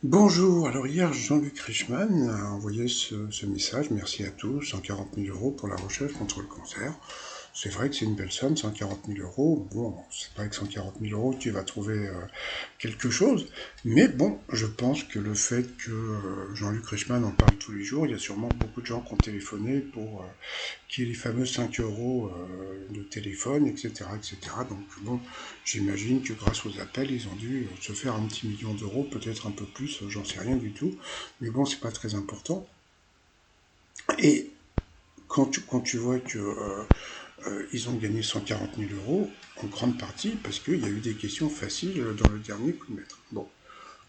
Bonjour, alors hier Jean-Luc Reichmann a envoyé ce message, merci à tous, 140 000 euros pour la recherche contre le cancer. C'est vrai que c'est une belle somme, 140 000 euros. Bon, c'est pas avec 140 000 euros que tu vas trouver quelque chose, mais bon, je pense que le fait que Jean-Luc Reichmann en parle tous les jours, il y a sûrement beaucoup de gens qui ont téléphoné pour qu'il y ait les fameux 5 euros de téléphone, etc., etc. Donc bon, j'imagine que grâce aux appels, ils ont dû se faire un petit million d'euros, peut-être un peu plus, j'en sais rien du tout, mais bon, c'est pas très important. Et quand tu vois que ils ont gagné 140 000 euros, en grande partie parce qu'il y a eu des questions faciles dans le dernier coup de maître. Bon,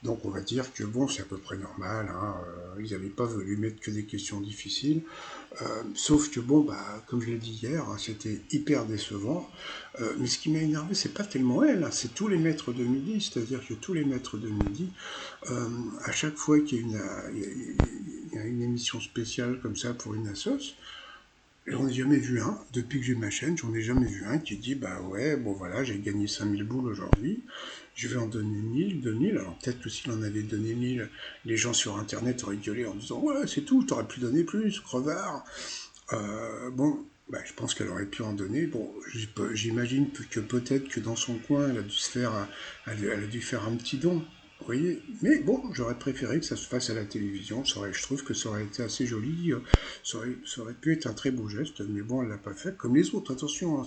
donc on va dire que bon, c'est à peu près normal, hein, ils n'avaient pas voulu mettre que des questions difficiles, sauf que bon, bah, comme je l'ai dit hier, hein, c'était hyper décevant, mais ce qui m'a énervé, c'est pas tellement elle, hein, c'est tous les maîtres de midi, c'est-à-dire que tous les maîtres de midi, à chaque fois qu'il y a une émission spéciale comme ça pour une assoce, j'en ai jamais vu un, depuis que j'ai ma chaîne, j'en ai jamais vu un qui dit bah ouais, bon voilà, j'ai gagné 5000 boules aujourd'hui, je vais en donner 1000, 2000. Alors peut-être que s'il en avait donné 1000, les gens sur internet auraient gueulé en disant ouais, c'est tout, t'aurais pu donner plus, crevard. Bon, bah, je pense qu'elle aurait pu en donner. Bon, j'imagine que peut-être que dans son coin, elle a dû se faire, elle a dû faire un petit don. Vous voyez, mais bon, j'aurais préféré que ça se fasse à la télévision. Je trouve que ça aurait été assez joli. Ça aurait pu être un très beau geste, mais bon, elle l'a pas fait. Comme les autres, attention, hein,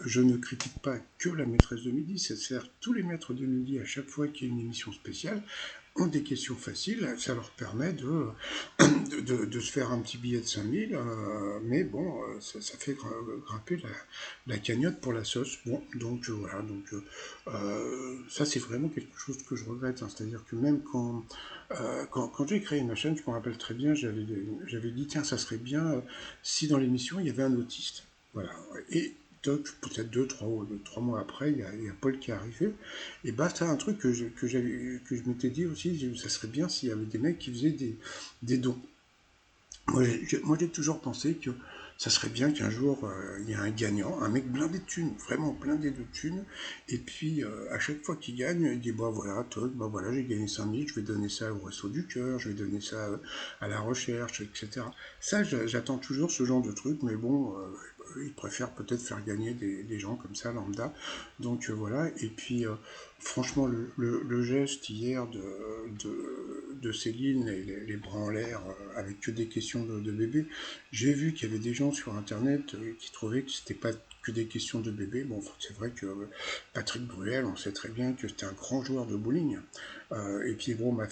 je ne critique pas que la maîtresse de midi, c'est de faire tous les maîtres de midi à chaque fois qu'il y a une émission spéciale ont des questions faciles, ça leur permet de se faire un petit billet de 5000, mais bon, ça fait grimper la cagnotte pour la sauce. Bon, donc voilà, donc ça c'est vraiment quelque chose que je regrette, hein. C'est-à-dire que même quand j'ai créé ma chaîne, je me rappelle très bien, j'avais dit, tiens, ça serait bien si dans l'émission il y avait un autiste. Voilà, et donc, peut-être 3 mois après, il y a Paul qui est arrivé. Et bah, c'est un truc que je m'étais dit aussi, ça serait bien s'il y avait des mecs qui faisaient des dons. Moi, j'ai toujours pensé que ça serait bien qu'un jour, il y ait un gagnant, un mec blindé de thunes, vraiment blindé de thunes, et puis à chaque fois qu'il gagne, il dit, bah voilà, Todd, bah voilà, j'ai gagné 5000, je vais donner ça au Resto du Cœur, je vais donner ça à la recherche, etc. Ça, j'attends toujours ce genre de truc, mais bon, ils préfèrent peut-être faire gagner des gens comme ça, lambda. Donc voilà, et puis franchement, le geste hier de Céline, les bras en l'air, avec que des questions de bébé, j'ai vu qu'il y avait des gens sur Internet qui trouvaient que c'était pas que des questions de bébé. Bon, c'est vrai que Patrick Bruel, on sait très bien que c'était un grand joueur de bowling. Et puis bon, ma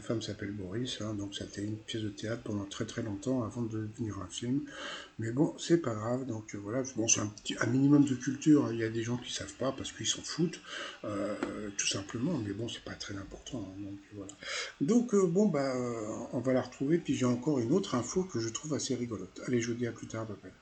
femme s'appelle Boris, hein, donc ça a été une pièce de théâtre pendant très très longtemps avant de devenir un film. Mais bon, c'est pas grave, donc voilà, bon, c'est un minimum de culture, hein. Il y a des gens qui savent pas parce qu'ils s'en foutent, tout simplement, mais bon, c'est pas très important, hein, donc voilà. Donc bon, bah, on va la retrouver, puis j'ai encore une autre info que je trouve assez rigolote. Allez, je vous dis à plus tard, bye bye.